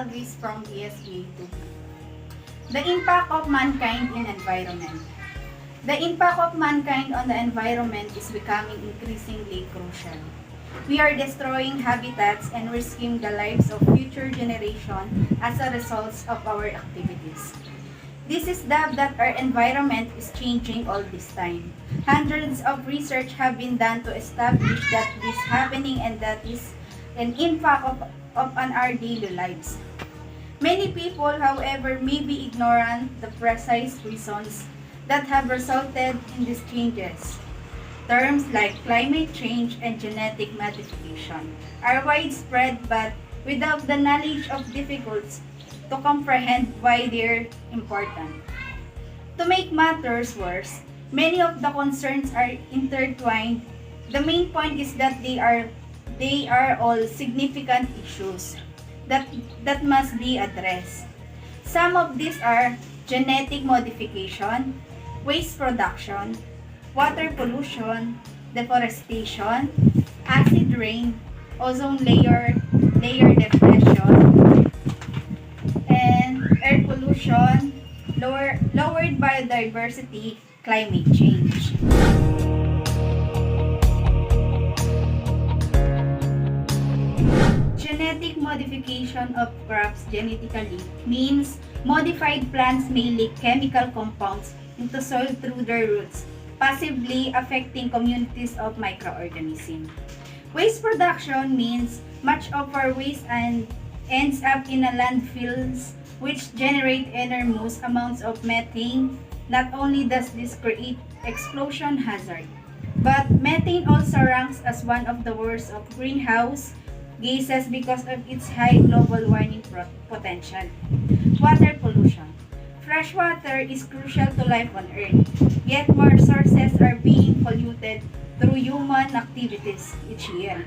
Alvis from ESG 2. The impact of mankind in environment. The impact of mankind on the environment is becoming increasingly crucial. We are destroying habitats and risking the lives of future generations as a result of our activities. This is that our environment is changing all this time. Hundreds of research have been done to establish that this is happening and that is an impact on our daily lives. Many people, however, may be ignorant the precise reasons that have resulted in these changes. Terms like climate change and genetic modification are widespread, but without the knowledge of difficult to comprehend why they're important. To make matters worse, many of the concerns are intertwined. The main point is that they are all significant issues that must be addressed. Some of these are genetic modification, waste production, water pollution, deforestation, acid rain, ozone layer depletion, and air pollution, lowered biodiversity, climate change. Genetic modification of crops genetically means modified plants may leak chemical compounds into soil through their roots, possibly affecting communities of microorganisms. Waste production means much of our waste ends up in a landfills, which generate enormous amounts of methane. Not only does this create explosion hazard, but methane also ranks as one of the worst of greenhouse gases because of its high global warming potential. Water pollution. Fresh water is crucial to life on Earth, yet more sources are being polluted through human activities each year.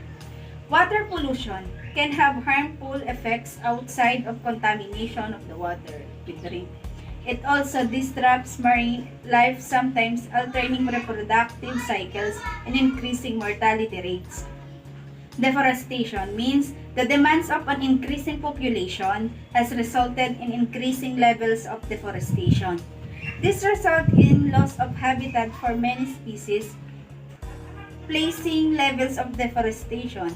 Water pollution can have harmful effects outside of contamination of the water we drink. It also disrupts marine life, sometimes altering reproductive cycles and increasing mortality rates. Deforestation means the demands of an increasing population has resulted in increasing levels of deforestation. This results in loss of habitat for many species, placing levels of deforestation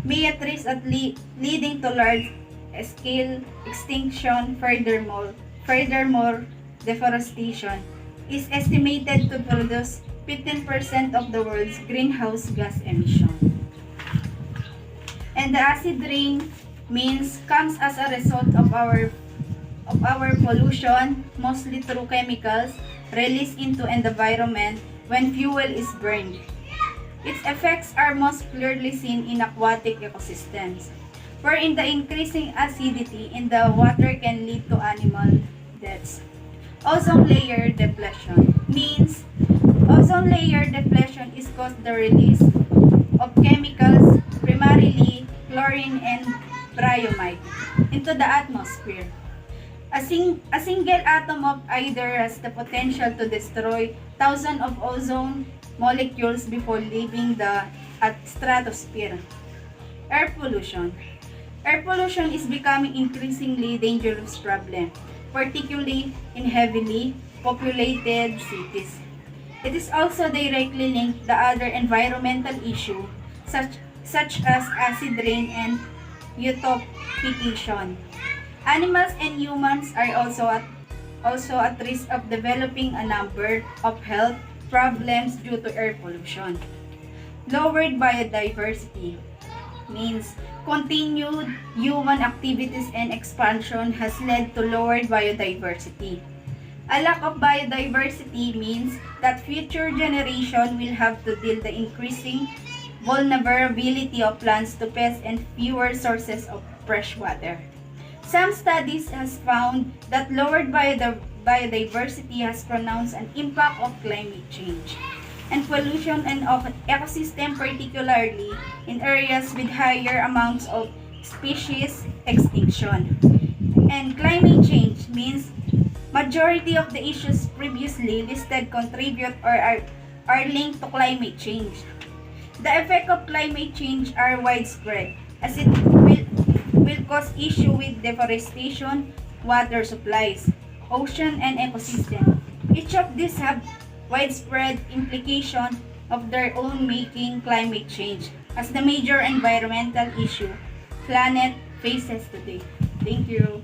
may at risk at leading to large-scale extinction. Furthermore, deforestation is estimated to produce 15% of the world's greenhouse gas emissions. And the acid rain comes as a result of our pollution, mostly through chemicals released into the environment when fuel is burned. Its effects are most clearly seen in aquatic ecosystems, wherein the increasing acidity in the water can lead to animal deaths. Ozone layer depletion is caused the release of chemicals, primarily chlorine and bromide, into the atmosphere. A single atom of either has the potential to destroy thousands of ozone molecules before leaving the stratosphere. Air pollution. Air pollution is becoming increasingly dangerous problem, particularly in heavily populated cities. It is also directly linked to other environmental issues such as acid rain and eutrophication. Animals and humans are also at risk of developing a number of health problems due to air pollution. Lowered biodiversity means continued human activities and expansion has led to lowered biodiversity. A lack of biodiversity means that future generations will have to deal the increasing vulnerability of plants to pests and fewer sources of fresh water. Some studies has found that lowered biodiversity has pronounced an impact of climate change and pollution and of ecosystem, particularly in areas with higher amounts of species extinction. And climate change means majority of the issues previously listed contribute or are linked to climate change. The effects of climate change are widespread as it will will cause issue with deforestation, water supplies, ocean and ecosystem. Each of these have widespread implication of their own making climate change as the major environmental issue planet faces today. Thank you.